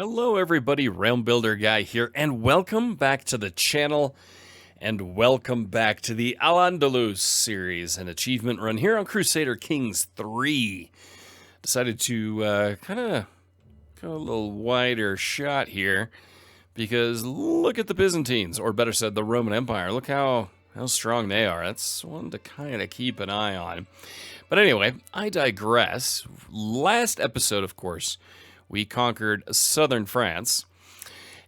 Hello everybody, Realm Builder Guy here, and welcome back to the channel, and welcome back to the Al-Andalus series, an achievement run here on Crusader Kings 3. Decided to kind of go a little wider shot here, because look at the Byzantines, or better said, the Roman Empire. Look how strong they are. That's one to kind of keep an eye on. But anyway, I digress. Last episode, of course, we conquered southern France,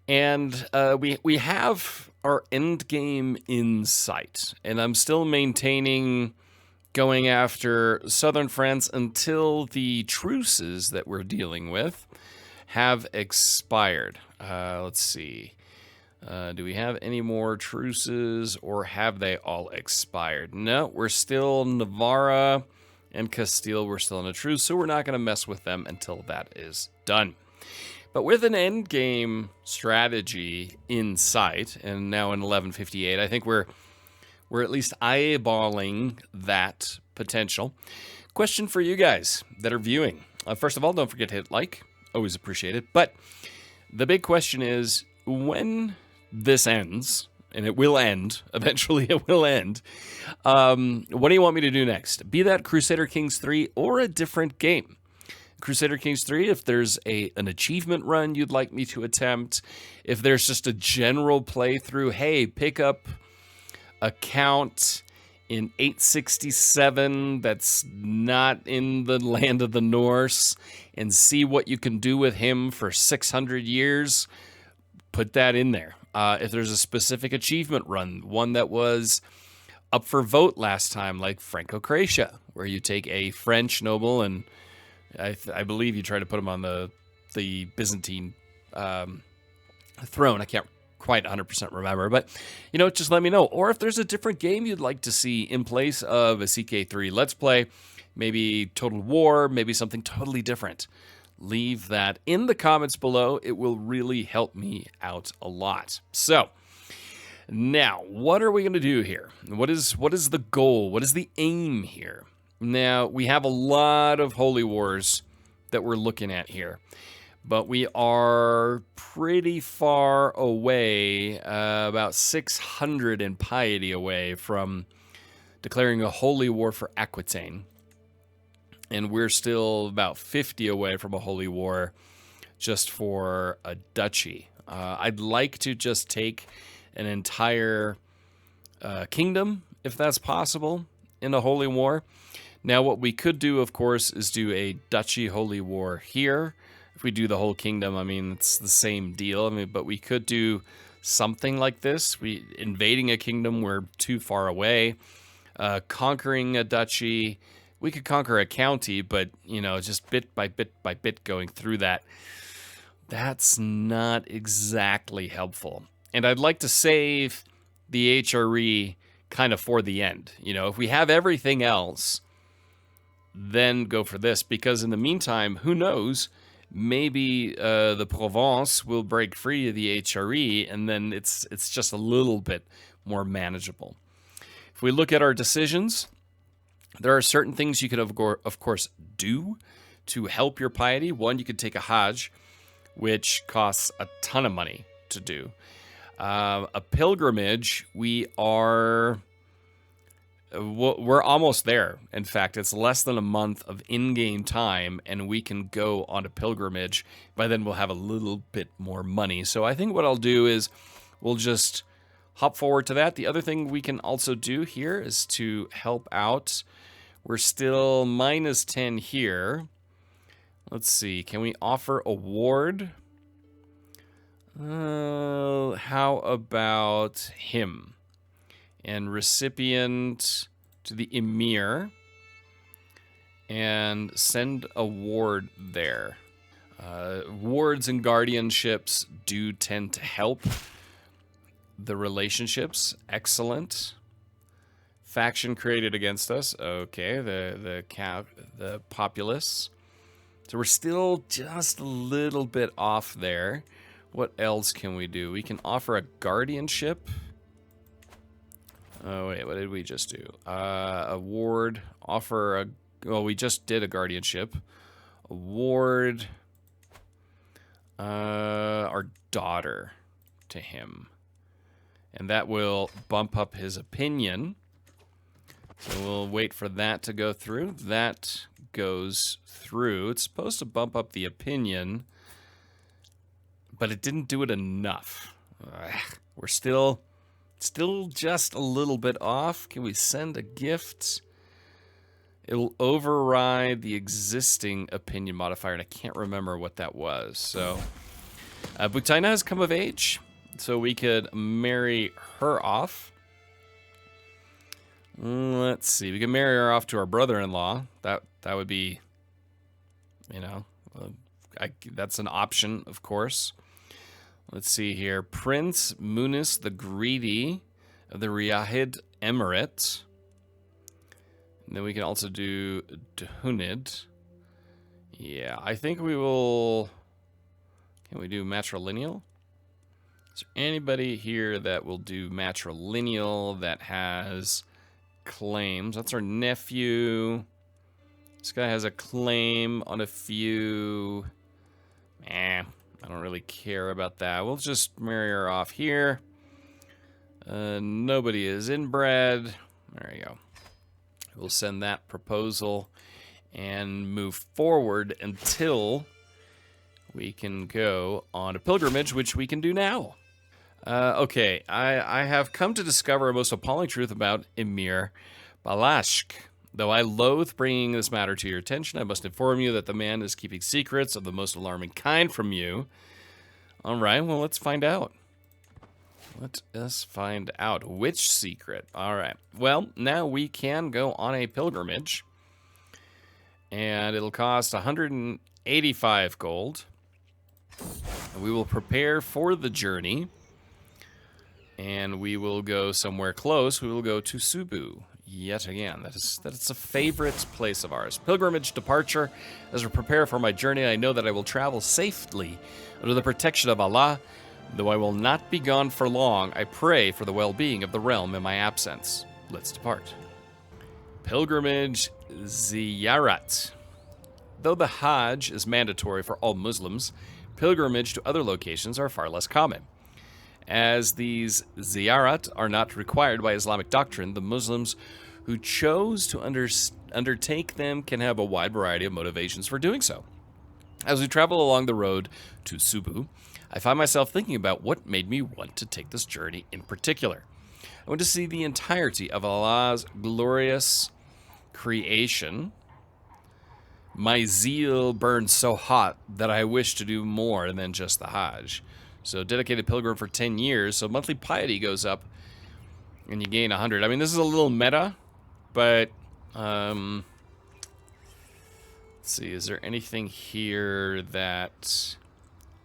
and we have our end game in sight. And I'm still maintaining going after southern France until the truces that we're dealing with have expired. Let's see. Do we have any more truces, or have they all expired? No, we're still Navarra and Castile. We're still in a truce, so we're not going to mess with them until that is done. But with an end game strategy in sight, and now in 1158, I think we're at least eyeballing that potential. Question for you guys that are viewing. First of all, don't forget to hit like. Always appreciate it. But the big question is, when this ends, and it will end, eventually it will end, what do you want me to do next? Be that Crusader Kings 3 or a different game. Crusader Kings 3, if there's an achievement run you'd like me to attempt, if there's just a general playthrough, hey, pick up a count in 867 that's not in the land of the Norse and see what you can do with him for 600 years, put that in there. If there's a specific achievement run, one that was up for vote last time, like Franco-Croatia, where you take a French noble and I believe you try to put him on the Byzantine throne. I can't quite 100% remember, but just let me know. Or if there's a different game you'd like to see in place of a CK3 Let's Play, maybe Total War, maybe something totally different, leave that in the comments below. It will really help me out a lot. So now, what are we going to do here? What is the goal? What is the aim here? Now, we have a lot of holy wars that we're looking at here, but we are pretty far away, about 600 in piety away from declaring a holy war for Aquitaine. And we're still about 50 away from a holy war just for a duchy. I'd like to just take an entire kingdom, if that's possible, in a holy war. Now, what we could do, of course, is do a duchy holy war here. If we do the whole kingdom, I mean, it's the same deal. But we could do something like this. Invading a kingdom, we're too far away. Conquering a duchy, we could conquer a county, but, just bit by bit by bit going through that, that's not exactly helpful. And I'd like to save the HRE kind of for the end. If we have everything else, then go for this, because in the meantime, who knows, maybe the Provence will break free of the HRE, and then it's just a little bit more manageable. If we look at our decisions, there are certain things you could, of course, do to help your piety. One, you could take a hajj, which costs a ton of money to do. A pilgrimage, we're almost there. In fact, it's less than a month of in-game time, and we can go on a pilgrimage. By then, we'll have a little bit more money. So I think what I'll do is we'll just hop forward to that. The other thing we can also do here is to help out. We're still minus 10 here. Let's see. Can we offer a ward? How about him? And recipient to the emir, and send a ward there. Wards and guardianships do tend to help the relationships. Excellent. Faction created against us. Okay, the populace. So we're still just a little bit off there. What else can we do? We can offer a guardianship. Oh, wait, what did we just do? A ward, offer a... Well, we just did a guardianship. A ward, our daughter to him. And that will bump up his opinion. So we'll wait for that to go through. That goes through. It's supposed to bump up the opinion, but it didn't do it enough. We're still just a little bit off. Can we send a gift? It'll override the existing opinion modifier, and I can't remember what that was. So, Butaina has come of age, so we could marry her off. Let's see. We can marry her off to our brother-in-law. That would be, you know, that's an option, of course. Let's see here. Prince Munis the Greedy of the Riyadh Emirate. And then we can also do Dhunid. Yeah, I think we will... Can we do matrilineal? Is there anybody here that will do matrilineal that has claims? That's our nephew. This guy has a claim on a few. I don't really care about that. We'll just marry her off here. Nobody is inbred. There you go. We'll send that proposal and move forward until we can go on a pilgrimage, which we can do now. Okay, I have come to discover a most appalling truth about Emir Balashk. Though I loathe bringing this matter to your attention, I must inform you that the man is keeping secrets of the most alarming kind from you. All right, well, let's find out. Let us find out which secret. All right. Well, now we can go on a pilgrimage. And it'll cost 185 gold. And we will prepare for the journey. And we will go somewhere close. We will go to Subu. Yet again, that is a favorite place of ours. Pilgrimage departure. As we prepare for my journey, I know that I will travel safely under the protection of Allah. Though I will not be gone for long, I pray for the well-being of the realm in my absence. Let's depart. Pilgrimage Ziyarat. Though the Hajj is mandatory for all Muslims, pilgrimage to other locations are far less common. As these ziyarat are not required by Islamic doctrine, the Muslims who chose to undertake them can have a wide variety of motivations for doing so. As we travel along the road to Subu, I find myself thinking about what made me want to take this journey in particular. I want to see the entirety of Allah's glorious creation. My zeal burns so hot that I wish to do more than just the Hajj. So dedicated pilgrim for 10 years, so monthly piety goes up and you gain 100. I mean, this is a little meta, but let's see, is there anything here that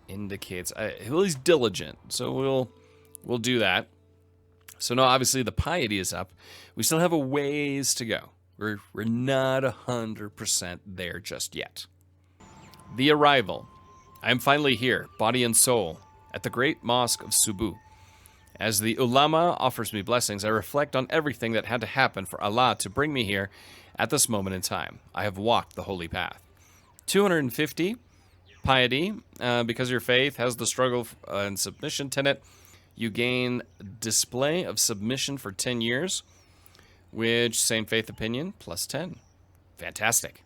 indicates well, he's diligent, so we'll do that. So now obviously the piety is up. We still have a ways to go. We're not 100% there just yet. The arrival. I am finally here, body and soul, at the great mosque of Subu. As the ulama offers me blessings, I reflect on everything that had to happen for Allah to bring me here at this moment in time. I have walked the holy path. 250 piety, because your faith has the struggle and submission tenet. You gain display of submission for 10 years, which same faith opinion plus 10. Fantastic.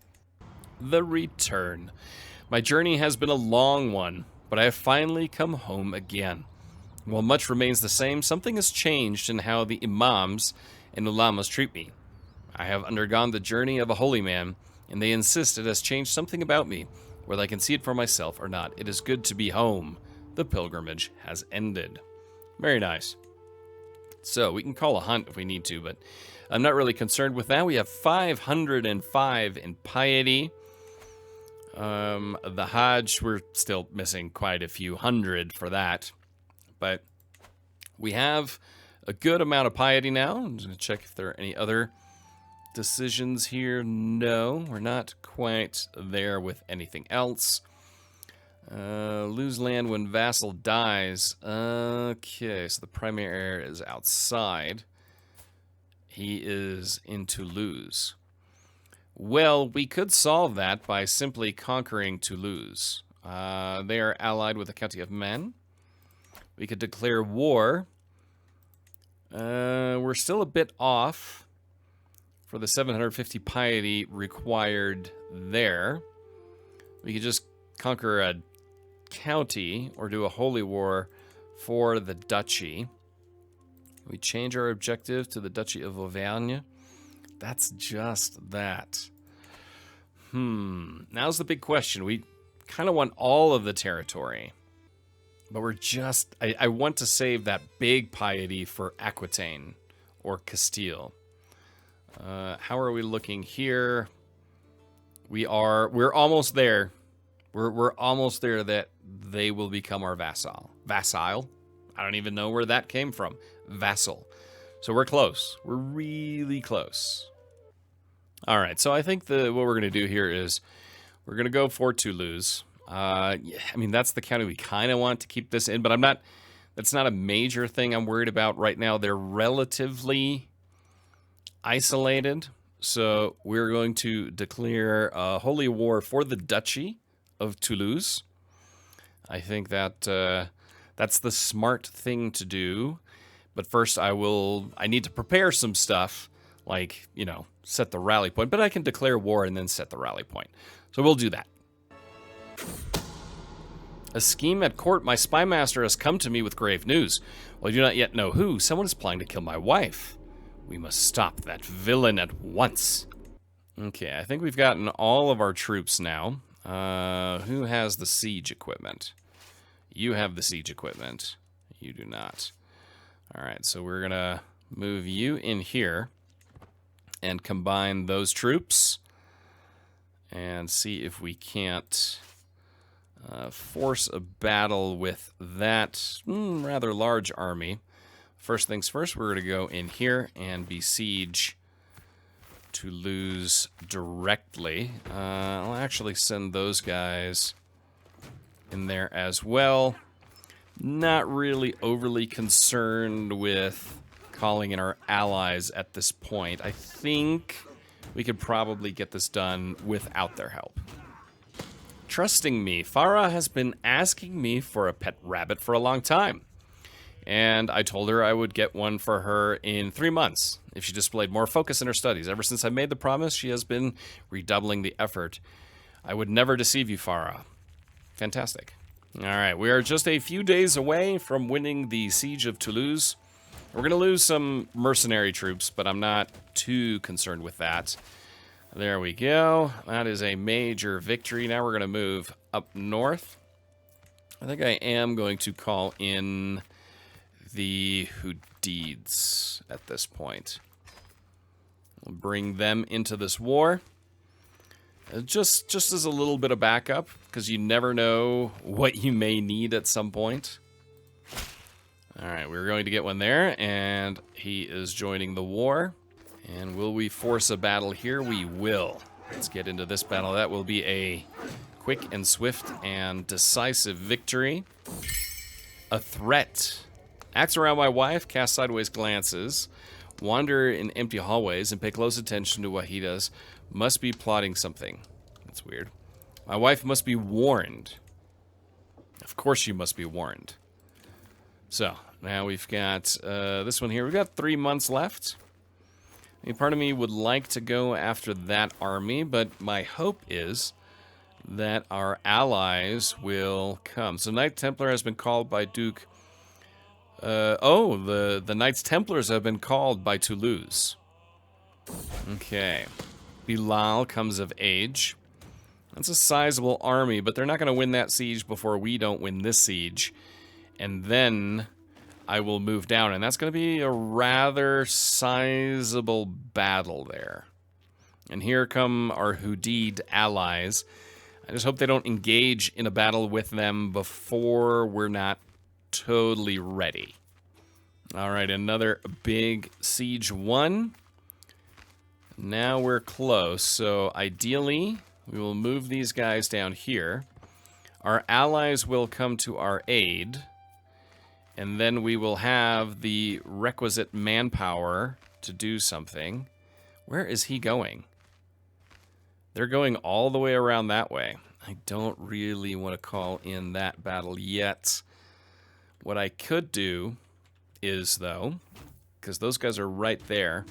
The return. My journey has been a long one, but I have finally come home again. While much remains the same, something has changed in how the imams and ulamas treat me. I have undergone the journey of a holy man, and they insist it has changed something about me, whether I can see it for myself or not. It is good to be home. The pilgrimage has ended. Very nice. So we can call a hunt if we need to, but I'm not really concerned with that. We have 505 in piety. The Hajj, we're still missing quite a few hundred for that. But we have a good amount of piety now. I'm just going to check if there are any other decisions here. No, we're not quite there with anything else. Lose land when vassal dies. Okay, so the primary heir is outside. He is in Toulouse. Well, we could solve that by simply conquering Toulouse. They are allied with the County of Man. We could declare war. We're still a bit off for the 750 piety required there. We could just conquer a county or do a holy war for the duchy. We change our objective to the Duchy of Auvergne. That's just that. Now's the big question. We kind of want all of the territory. But we're just... I want to save that big piety for Aquitaine or Castile. How are we looking here? We're almost there. We're almost there that they will become our vassal. Vassal? I don't even know where that came from. Vassal. So we're close. We're really close. All right, so I think what we're going to do here is we're going to go for Toulouse. I mean, that's the county we kind of want to keep this in, but I'm not... That's not a major thing I'm worried about right now. They're relatively isolated. So we're going to declare a holy war for the Duchy of Toulouse. I think that that's the smart thing to do. But first I need to prepare some stuff, like, you know, set the rally point. But I can declare war and then set the rally point. So we'll do that. A scheme at court. My spy master has come to me with grave news. While I do not yet know who, someone is planning to kill my wife. We must stop that villain at once. Okay, I think we've gotten all of our troops now. Who has the siege equipment? You have the siege equipment. You do not. Alright, so we're going to move you in here and combine those troops and see if we can't force a battle with that rather large army. First things first, we're going to go in here and besiege Toulouse directly. I'll actually send those guys in there as well. Not really overly concerned with calling in our allies at this point. I think we could probably get this done without their help. Trusting me, Farah has been asking me for a pet rabbit for a long time. And I told her I would get one for her in 3 months if she displayed more focus in her studies. Ever since I made the promise, she has been redoubling the effort. I would never deceive you, Farah. Fantastic. All right, we are just a few days away from winning the Siege of Toulouse. We're going to lose some mercenary troops, but I'm not too concerned with that. There we go. That is a major victory. Now we're going to move up north. I think I am going to call in the Abbadids at this point. We'll bring them into this war. Just as a little bit of backup, because you never know what you may need at some point. Alright, we're going to get one there, and he is joining the war. And will we force a battle here? We will. Let's get into this battle. That will be a quick and swift and decisive victory. A threat. Acts around my wife, cast sideways glances, wander in empty hallways, and pay close attention to what he does. Must be plotting something. That's weird. My wife must be warned. Of course she must be warned. So, now we've got this one here. We've got 3 months left. I mean, part of me would like to go after that army, but my hope is that our allies will come. So Knight Templar has been called by Duke... the Knights Templars have been called by Toulouse. Okay. Bilal comes of age. That's a sizable army, but they're not going to win that siege before we don't win this siege. And then I will move down, and that's going to be a rather sizable battle there. And here come our Abbadid allies. I just hope they don't engage in a battle with them before we're not totally ready. All right, another big siege won. Now we're close, so ideally we will move these guys down here. Our allies will come to our aid, and then we will have the requisite manpower to do something. Where is he going? They're going all the way around that way. I don't really want to call in that battle yet. What I could do is, though, because those guys are right there,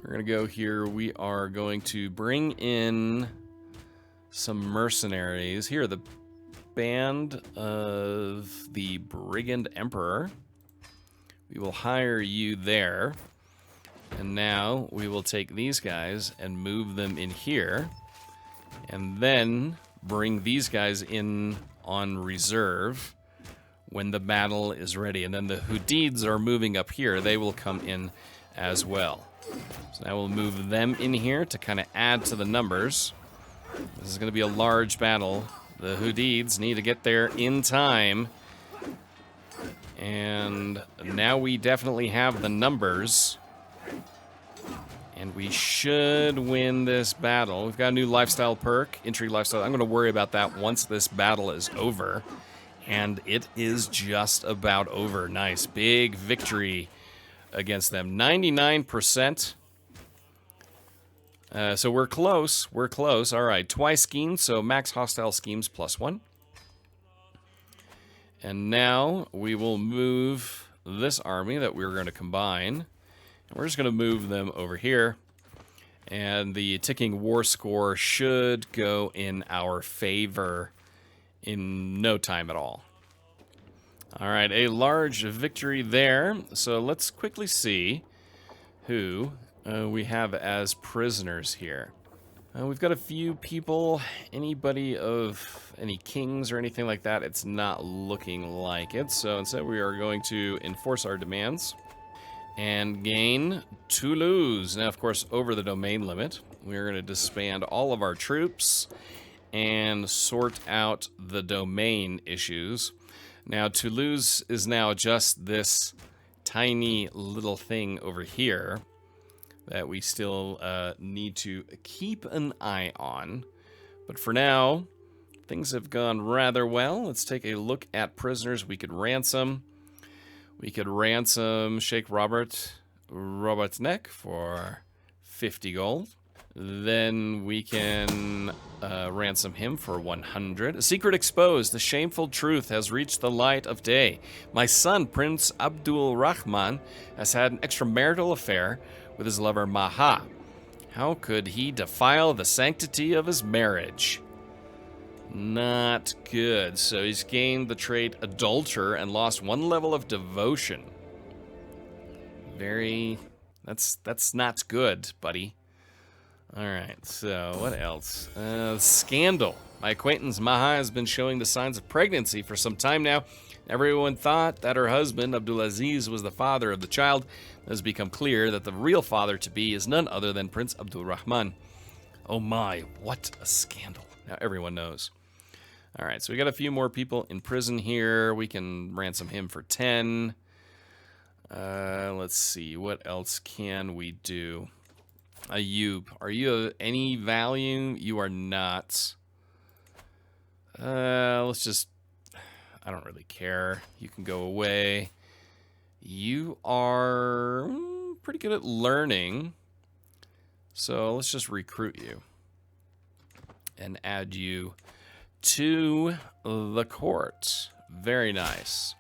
we're going to go here. We are going to bring in some mercenaries. Here, the band of the Brigand Emperor. We will hire you there. And now we will take these guys and move them in here. And then bring these guys in on reserve when the battle is ready. And then the Hadids are moving up here. They will come in as well. So now we'll move them in here to kind of add to the numbers. This is going to be a large battle. The Hadids need to get there in time. And now we definitely have the numbers. And we should win this battle. We've got a new lifestyle perk, entry lifestyle. I'm going to worry about that once this battle is over. And it is just about over. Nice. Big victory against them. 99%. So we're close. We're close. All right. Twice schemes, so max hostile schemes +1. And now we will move this army that we're going to combine. We're just going to move them over here, and the ticking war score should go in our favor in no time at all. All right, a large victory there. So let's quickly see who we have as prisoners here. We've got a few people. Anybody of any kings or anything like that, it's not looking like it. So instead we are going to enforce our demands and gain Toulouse. Now, of course, over the domain limit. We're going to disband all of our troops and sort out the domain issues. Now, Toulouse is now just this tiny little thing over here that we still need to keep an eye on. But for now, things have gone rather well. Let's take a look at prisoners we could ransom. We could ransom Sheikh Robert's neck for 50 gold. Then we can ransom him for 100. A secret exposed. The shameful truth has reached the light of day. My son, Prince Abdul Rahman, has had an extramarital affair with his lover Maha. How could he defile the sanctity of his marriage? Not good. So he's gained the trait adulterer and lost 1 level of devotion. That's not good, buddy. Alright, so what else? Scandal. My acquaintance Maha has been showing the signs of pregnancy for some time now. Everyone thought that her husband, Abdulaziz, was the father of the child. It has become clear that the real father-to-be is none other than Prince Abdul Rahman. Oh my, what a scandal. Now everyone knows. Alright, so we got a few more people in prison here. We can ransom him for 10. Let's see, what else can we do? Ayub, are you of any value? You are not. Let's just... I don't really care. You can go away. You are pretty good at learning. So let's just recruit you. And add you to the court. Very nice.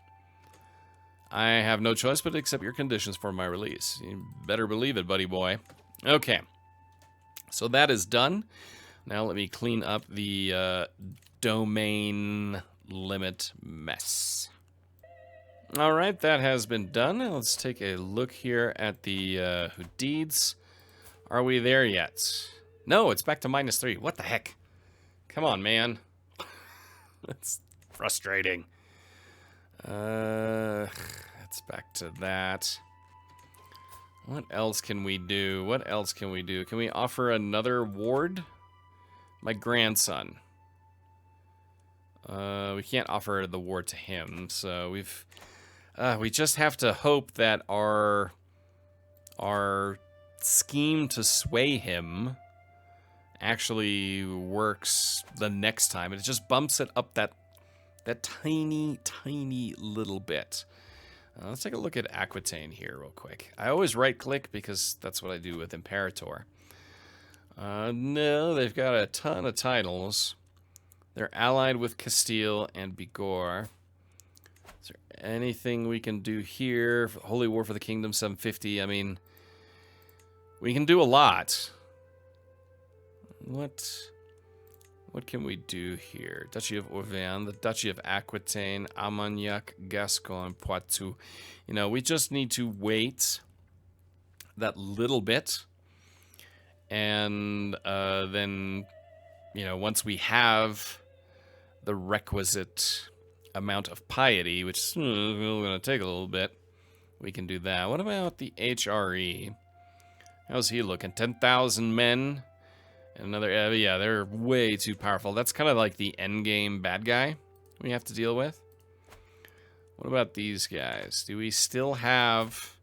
I have no choice but to accept your conditions for my release. You better believe it, buddy boy. Okay. So that is done. Now let me clean up the domain limit mess. All right, that has been done. Let's take a look here at the Hadids. Are we there yet? No, it's back to -3. What the heck? Come on, man. That's frustrating. It's back to that. What else can we do? What else can we do? Can we offer another ward? My grandson. We can't offer the ward to him, so we just have to hope that our scheme to sway him actually works the next time. It just bumps it up that tiny, tiny little bit. Let's take a look at Aquitaine here real quick. I always right-click because that's what I do with Imperator. No, they've got a ton of titles. They're allied with Castile and Bigorre. Is there anything we can do here? Holy War for the Kingdom, 750. I mean, we can do a lot. What can we do here? Duchy of Auvergne, the Duchy of Aquitaine, Armagnac, Gascon, Poitou. You know, we just need to wait that little bit. And then, you know, once we have the requisite amount of piety, which is going to take a little bit, we can do that. What about the HRE? How's he looking? 10,000 men. Another, yeah, they're way too powerful. That's kind of like the endgame bad guy we have to deal with. What about these guys? Do we still have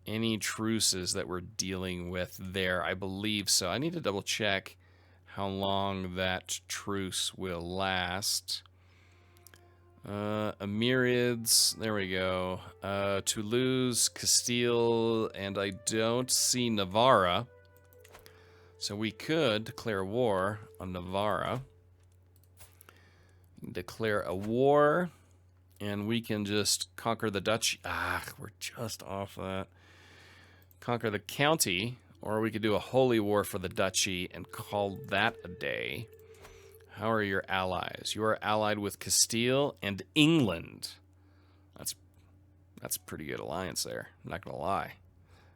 any truces that we're dealing with there? I believe so. I need to double check how long that truce will last. Emmirids, there we go. Toulouse, Castile, and I don't see Navarra. So we could declare war on Navarra. Declare a war, and we can just conquer the duchy. Ah, we're just off that. Conquer the county, or we could do a holy war for the duchy and call that a day. How are your allies? You are allied with Castile and England. That's a pretty good alliance there. I'm not gonna lie.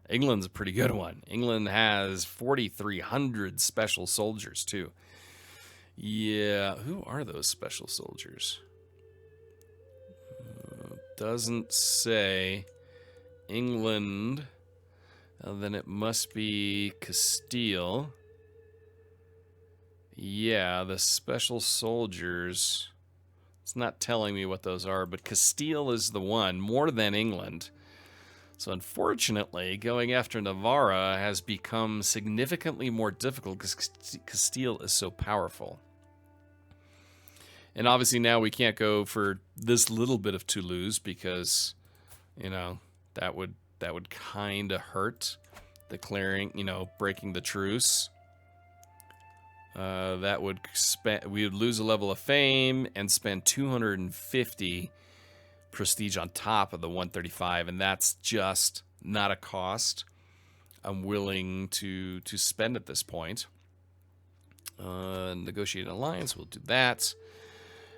England's a pretty good one. England has 4,300 special soldiers, too. Yeah, who are those special soldiers? Doesn't say. England. Then it must be Castile. Yeah, the special soldiers. It's not telling me what those are, but Castile is the one, more than England. So unfortunately, going after Navarra has become significantly more difficult because Castile is so powerful. And obviously now we can't go for this little bit of Toulouse because, you know, that would kind of hurt declaring, you know, breaking the truce. That would we would lose a level of fame and spend 250 prestige on top of the 135, and that's just not a cost I'm willing to spend at this point. Negotiate an alliance, we'll do that.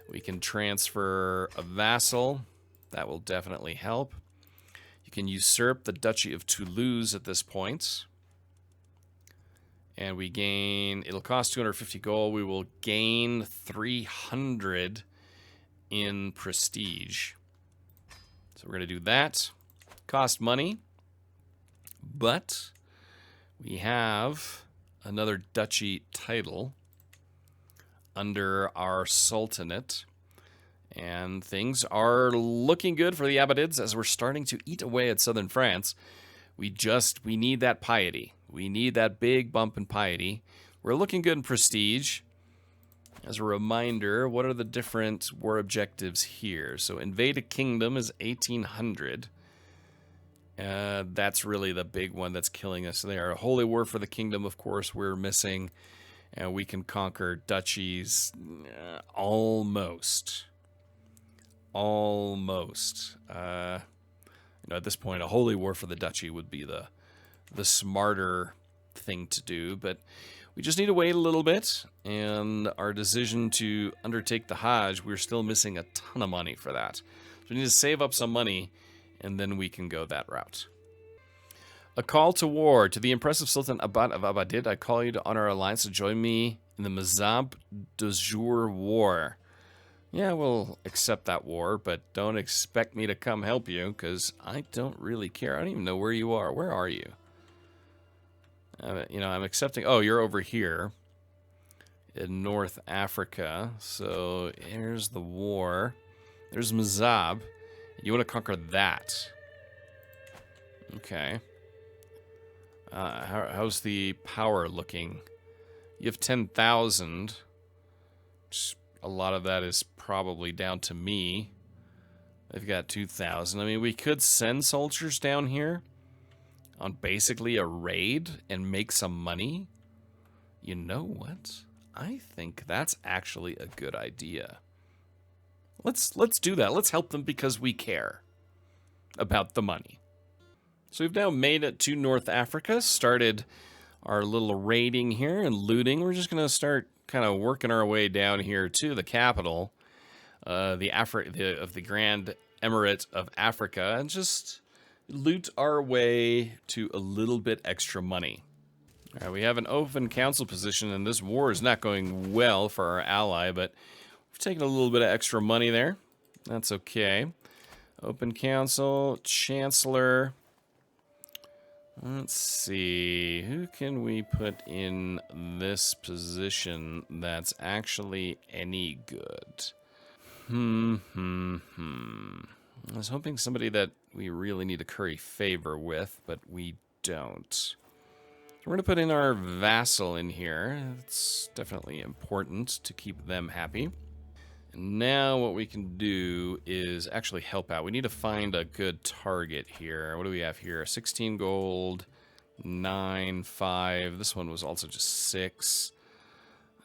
We can transfer a vassal. That will definitely help. You can usurp the Duchy of Toulouse at this point. And we gain, it'll cost 250 gold. We will gain 300 in prestige. So we're going to do that. Cost money. But we have another duchy title under our sultanate. And things are looking good for the Abbadids as we're starting to eat away at southern France. We need that piety. We need that big bump in piety. We're looking good in prestige. As a reminder, what are the different war objectives here? So invade a kingdom is 1,800. That's really the big one that's killing us there. A holy war for the kingdom, of course, we're missing. And we can conquer duchies almost. Almost. You know, at this point, a holy war for the duchy would be the smarter thing to do. But we just need to wait a little bit. And our decision to undertake the hajj, we're still missing a ton of money for that. So we need to save up some money, and then we can go that route. A call to war. To the impressive Sultan Abbad of Abbadid, I call you to honor our alliance to join me in the Mazab de Jour War. Yeah, we'll accept that war, but don't expect me to come help you, because I don't really care. I don't even know where you are. Where are you? You know, I'm accepting... Oh, you're over here in North Africa. So here's the war. There's Mazab. You want to conquer that. Okay. How's the power looking? You have 10,000. A lot of that is probably down to me. They've got 2,000. I mean, we could send soldiers down here on basically a raid and make some money. You know what? I think that's actually a good idea. Let's do that. Let's help them because we care about the money. So we've now made it to North Africa, started our little raiding here and looting. We're just going to start kind of working our way down here to the capital, of the Grand Emirate of Africa, and just loot our way to a little bit extra money. All right, we have an open council position, and this war is not going well for our ally, but we've taken a little bit of extra money there. That's okay. Open council, chancellor. Let's see, who can we put in this position that's actually any good? I was hoping somebody that we really need to curry favor with, but we don't. We're going to put in our vassal in here. It's definitely important to keep them happy. And now what we can do is actually help out. We need to find a good target here. What do we have here? 16 gold, 9, 5. This one was also just 6.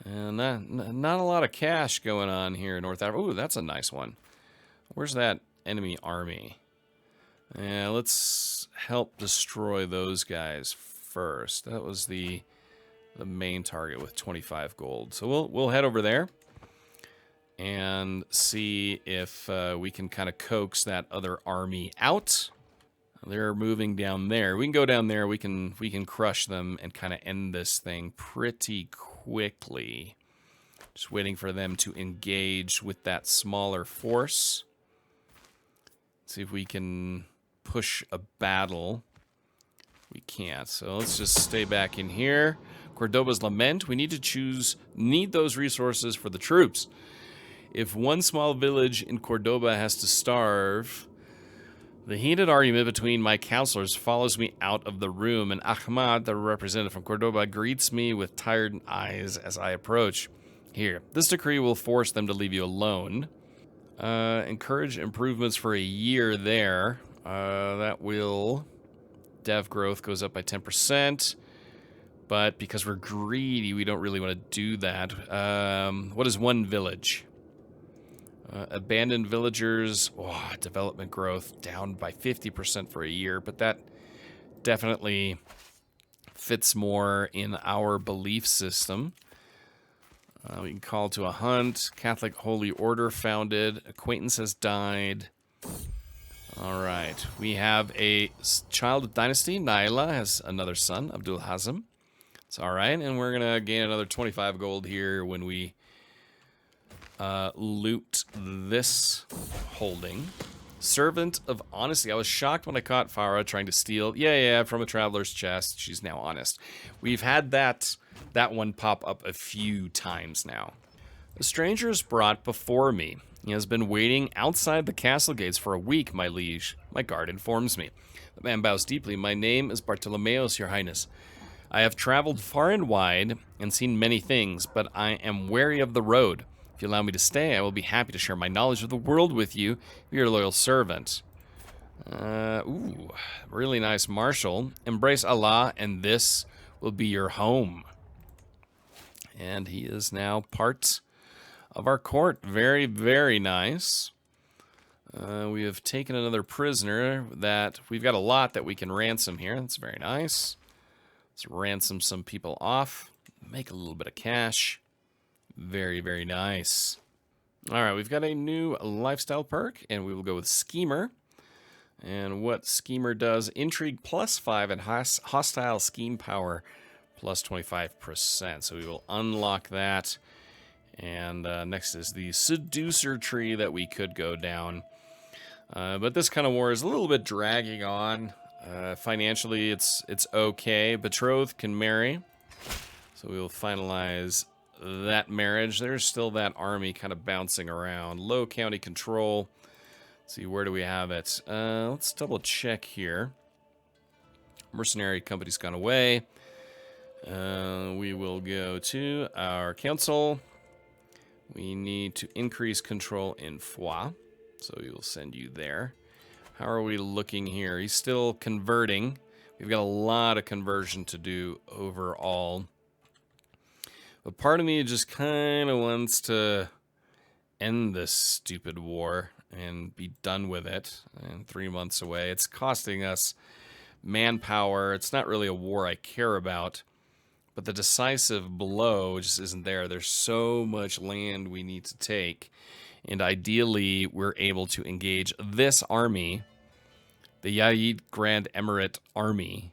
And not a lot of cash going on here in North Africa. Ooh, that's a nice one. Where's that enemy army? Yeah, let's help destroy those guys first. That was the main target with 25 gold. So we'll head over there and see if we can kind of coax that other army out. They're moving down there. We can go down there. We can crush them and kind of end this thing pretty quickly. Just waiting for them to engage with that smaller force. See if we can push a battle. We can't, so let's just stay back in here. Cordoba's Lament. We need those resources for the troops. If one small village in Cordoba has to starve, the heated argument between my counselors follows me out of the room, and Ahmad, the representative from Cordoba, greets me with tired eyes as I approach. Here, this decree will force them to leave you alone. Encourage improvements for a year there. That will... Dev growth goes up by 10%. But because we're greedy, we don't really want to do that. What is one village? Abandoned villagers, development growth down by 50% for a year, but that definitely fits more in our belief system. We can call to a hunt. Catholic Holy Order founded. Acquaintance has died. All right. We have a child of Dynasty. Naila has another son, Abdul Hazim. It's all right, and we're going to gain another 25 gold here when we loot this holding. Servant of Honesty. I was shocked when I caught Farah trying to steal. Yeah, from a traveler's chest. She's now honest. We've had that one pop up a few times now. The stranger is brought before me. He has been waiting outside the castle gates for a week, my liege. My guard informs me. The man bows deeply. My name is Bartolomeos, your highness. I have traveled far and wide and seen many things, but I am wary of the road. If you allow me to stay, I will be happy to share my knowledge of the world with you. Be your loyal servant. Really nice marshal. Embrace Allah, and this will be your home. And he is now part of our court. Very, very nice. We have taken another prisoner that we've got a lot that we can ransom here. That's very nice. Let's ransom some people off. Make a little bit of cash. Very, very nice. All right, we've got a new lifestyle perk, and we will go with Schemer. And what Schemer does, intrigue +5 and hostile scheme power +25%. So we will unlock that. And next is the seducer tree that we could go down. But this kind of war is a little bit dragging on. Financially, it's okay. Betrothed can marry. So we will finalize that marriage. There's still that army kind of bouncing around. Low county control. Let's see, where do we have it? Let's double check here. Mercenary company's gone away. We will go to our council. We need to increase control in Foix. So we will send you there. How are we looking here? He's still converting. We've got a lot of conversion to do overall. But part of me just kind of wants to end this stupid war and be done with it. And 3 months away. It's costing us manpower. It's not really a war I care about. But the decisive blow just isn't there. There's so much land we need to take. And ideally, we're able to engage this army, the Yaid Grand Emirate Army,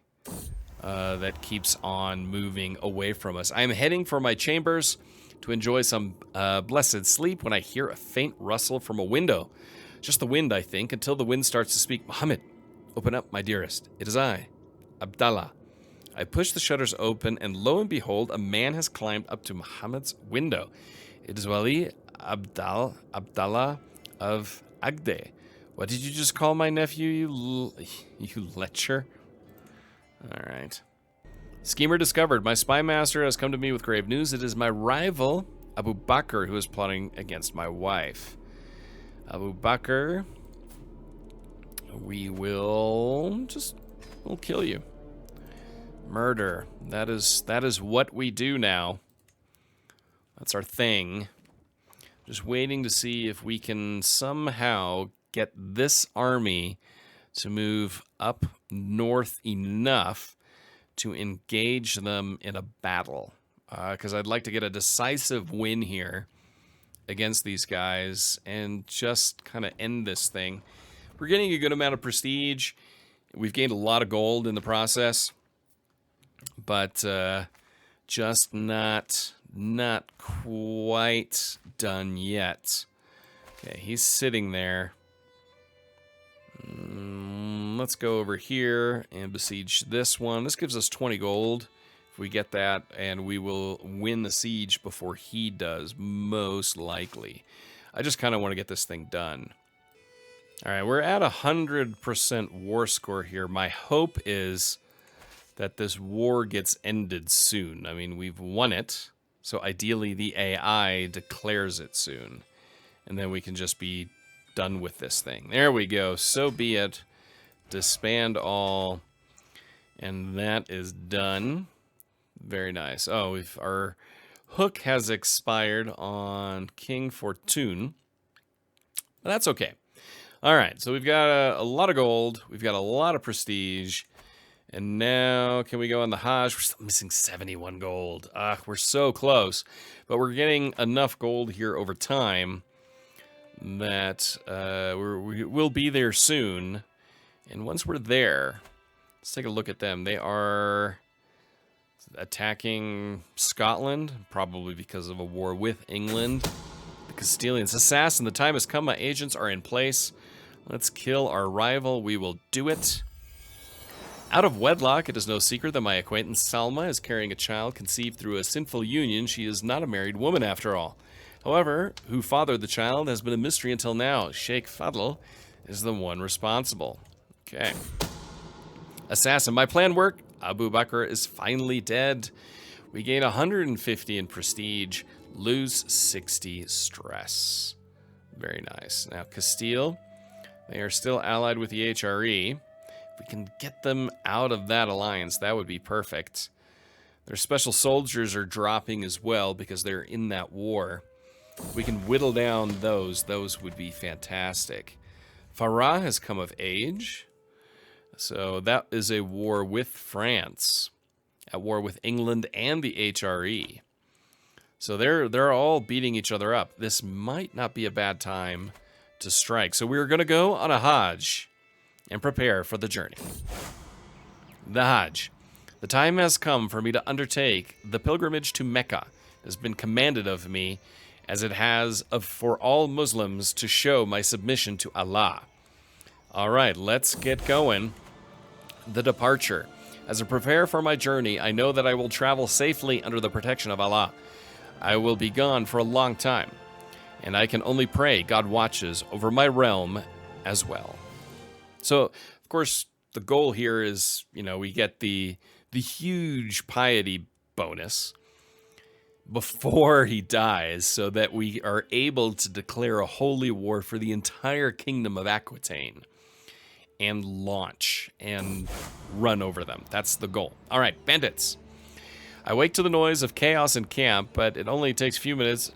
that keeps on moving away from us. I am heading for my chambers to enjoy some blessed sleep when I hear a faint rustle from a window. Just the wind, I think, until the wind starts to speak. Muhammad, open up, my dearest. It is I, Abdallah. I push the shutters open, and lo and behold, a man has climbed up to Muhammad's window. It is Wali Abdallah of Agde. What did you just call my nephew, you lecher? All right. Schemer discovered. My spy master has come to me with grave news. It is my rival, Abu Bakr, who is plotting against my wife. Abu Bakr, we'll kill you. Murder. That is what we do now. That's our thing. Just waiting to see if we can somehow get this army to move up north enough to engage them in a battle. Because I'd like to get a decisive win here against these guys and just kind of end this thing. We're getting a good amount of prestige. We've gained a lot of gold in the process. But just not quite done yet. Okay, he's sitting there. Let's go over here and besiege this one. This gives us 20 gold if we get that, and we will win the siege before he does, most likely. I just kind of want to get this thing done. All right, we're at 100% war score here. My hope is that this war gets ended soon. I mean, we've won it, so ideally the AI declares it soon. And then we can just be done with this thing. There we go. So be it. Disband all. And that is done. Very nice. Oh, our hook has expired on King Fortune. But that's okay. All right, so we've got a lot of gold. We've got a lot of prestige. And now, can we go on the Hajj? We're still missing 71 gold. We're so close. But we're getting enough gold here over time that we'll be there soon. And once we're there, let's take a look at them. They are attacking Scotland, probably because of a war with England. The Castilians. Assassin, the time has come. My agents are in place. Let's kill our rival. We will do it. Out of wedlock, it is no secret that my acquaintance Salma is carrying a child conceived through a sinful union. She is not a married woman after all. However, who fathered the child has been a mystery until now. Sheikh Fadl is the one responsible. Okay. Assassin, my plan worked. Abu Bakr is finally dead. We gain 150 in prestige, lose 60 stress. Very nice. Now, Castile, they are still allied with the HRE. If we can get them out of that alliance, that would be perfect. Their special soldiers are dropping as well because they're in that war. If we can whittle down those would be fantastic. Farah has come of age. So that is a war with France, at war with England and the HRE. So they're all beating each other up. This might not be a bad time to strike. So we're going to go on a Hajj and prepare for the journey. The Hajj. The time has come for me to undertake the pilgrimage to Mecca. It has been commanded of me, as it has for all Muslims, to show my submission to Allah. All right, let's get going. The departure. As I prepare for my journey, I know that I will travel safely under the protection of Allah. I will be gone for a long time, and I can only pray God watches over my realm as well. So, of course, the goal here is, we get the huge piety bonus before he dies, so that we are able to declare a holy war for the entire kingdom of Aquitaine and launch and run over them. That's the goal. All right, bandits. I wake to the noise of chaos in camp, but it only takes a few minutes.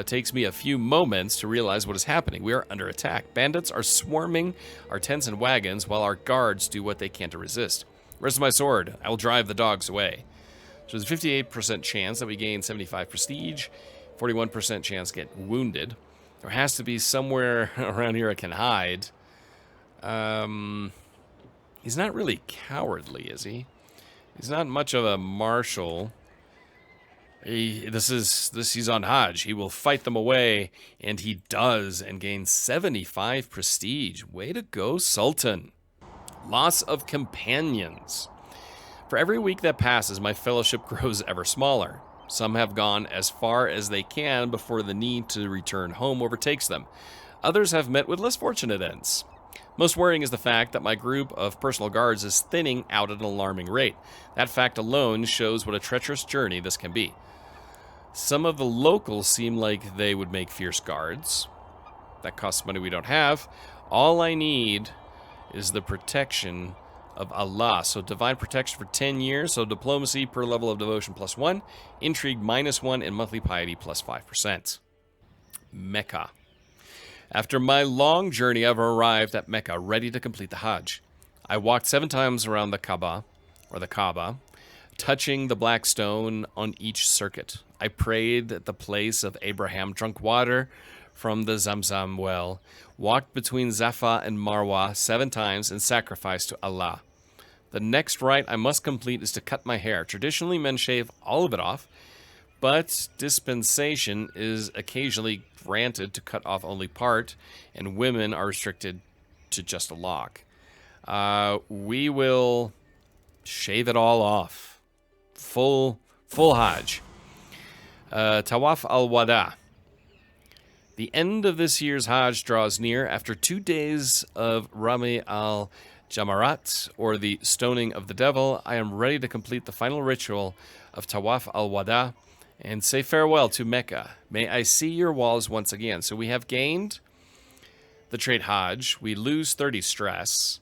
Takes me a few moments to realize what is happening. We are under attack. Bandits are swarming our tents and wagons, while our guards do what they can to resist. Where's my sword? I will drive the dogs away. So there's a 58% chance that we gain 75 prestige, 41% chance to get wounded. There has to be somewhere around here I can hide. He's not really cowardly, is he? He's not much of a marshal. He's on hajj. He will fight them away, and he does, and gains 75 prestige. Way to go, Sultan. Loss of companions. For every week that passes, my fellowship grows ever smaller. Some have gone as far as they can before the need to return home overtakes them. Others have met with less fortunate ends. Most worrying is the fact that my group of personal guards is thinning out at an alarming rate. That fact alone shows what a treacherous journey this can be. Some of the locals seem like they would make fierce guards. That costs money we don't have. All I need is the protection of Allah. So divine protection for 10 years. So diplomacy per level of devotion +1. Intrigue -1. And monthly piety +5%. Mecca. After my long journey, I've arrived at Mecca, ready to complete the Hajj. I walked 7 times around the Kaaba, touching the black stone on each circuit. I prayed at the place of Abraham, drank water from the Zamzam well, walked between Safa and Marwa 7 times, and sacrificed to Allah. The next rite I must complete is to cut my hair. Traditionally, men shave all of it off, but dispensation is occasionally granted to cut off only part, and women are restricted to just a lock. We will shave it all off. Full Hajj. Tawaf al-Wada. The end of this year's Hajj draws near. After 2 days of Rami al-Jamarat, or the stoning of the devil, I am ready to complete the final ritual of Tawaf al-Wada and say farewell to Mecca. May I see your walls once again. So we have gained the trait Hajj. We lose 30 stress.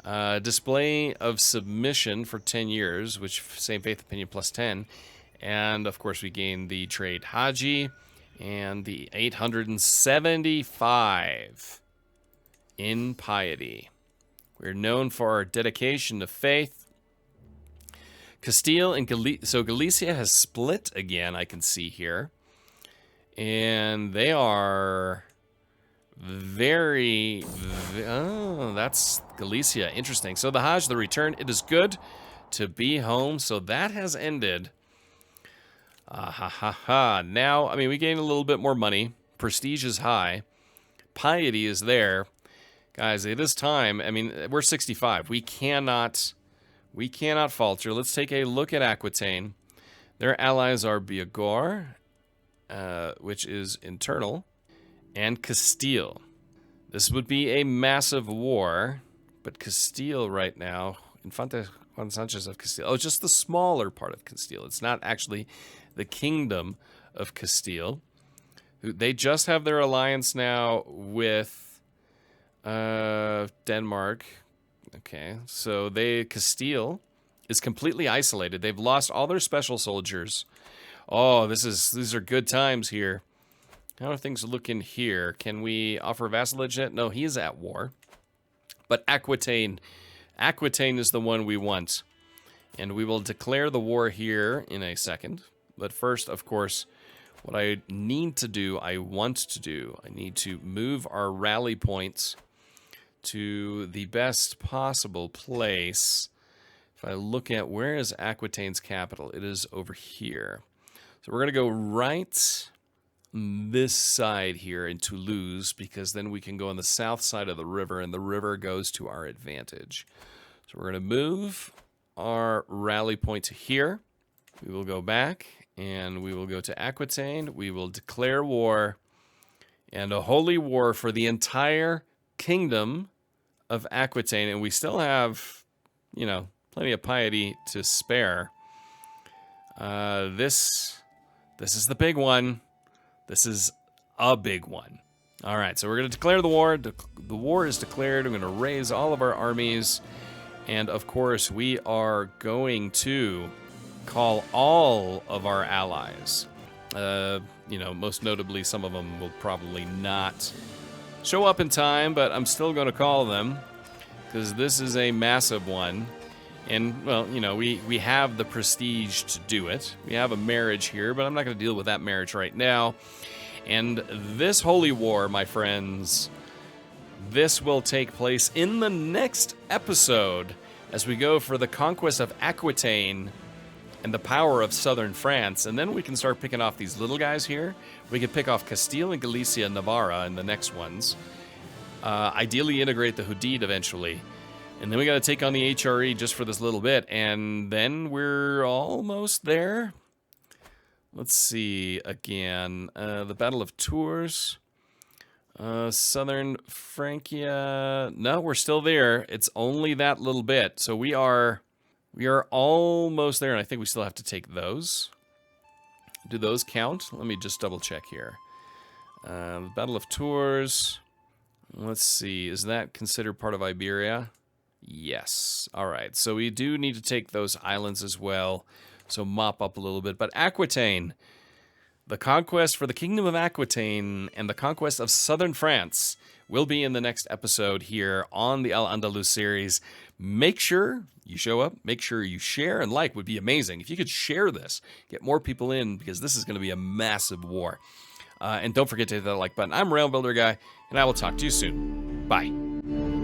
Display of submission for 10 years, which same faith opinion +10. And, of course, we gain the trait Haji and the 875 in piety. We're known for our dedication to faith. Castile and Galicia. So Galicia has split again, I can see here. And they are very... Oh, that's Galicia. Interesting. So the Hajj, the return, it is good to be home. So that has ended. Now, I mean, we gain a little bit more money. Prestige is high. Piety is there. Guys, it is time. I mean, we're 65. We cannot falter. Let's take a look at Aquitaine. Their allies are Biagor, which is internal, and Castile. This would be a massive war, but Castile right now, Infante Juan Sanchez of Castile. Oh, just the smaller part of Castile. It's not actually the kingdom of Castile. They just have their alliance now with Denmark. Okay, so Castile is completely isolated. They've lost all their special soldiers. Oh, these are good times here. How are things looking here? Can we offer vassalage yet? No, he is at war. But Aquitaine is the one we want. And we will declare the war here in a second. But first, of course, what I need to do, I need to move our rally points to the best possible place. If I look at where is Aquitaine's capital, it is over here. So we're going to go right this side here in Toulouse, because then we can go on the south side of the river, and the river goes to our advantage. So we're going to move our rally point to here. We will go back, and we will go to Aquitaine. We will declare war, and a holy war for the entire kingdom of Aquitaine, and we still have, you know, plenty of piety to spare. This is the big one. This is a big one. All right, so we're going to declare the war. The war is declared. I'm going to raise all of our armies, and of course, we are going to call all of our allies. You know, most notably, some of them will probably not show up in time, but I'm still going to call them because this is a massive one. And, well, you know, we have the prestige to do it. We have a marriage here, but I'm not going to deal with that marriage right now. And this holy war, my friends, this will take place in the next episode as we go for the conquest of Aquitaine and the power of southern France. And then we can start picking off these little guys here. We can pick off Castile and Galicia and Navarra in the next ones. Ideally integrate the Hudid eventually. And then we got to take on the HRE just for this little bit. And then we're almost there. Let's see again. The Battle of Tours. Southern Francia. No, we're still there. It's only that little bit. So we are almost there. And I think we still have to take those. Do those count? Let me just double check here. The Battle of Tours. Let's see. Is that considered part of Iberia? Yes. All right. So we do need to take those islands as well. So mop up a little bit. But Aquitaine, the conquest for the Kingdom of Aquitaine and the conquest of southern France will be in the next episode here on the Al-Andalus series. Make sure you show up. Make sure you share and like would be amazing. If you could share this, get more people in because this is going to be a massive war. And don't forget to hit that like button. I'm Realm Builder Guy, and I will talk to you soon. Bye.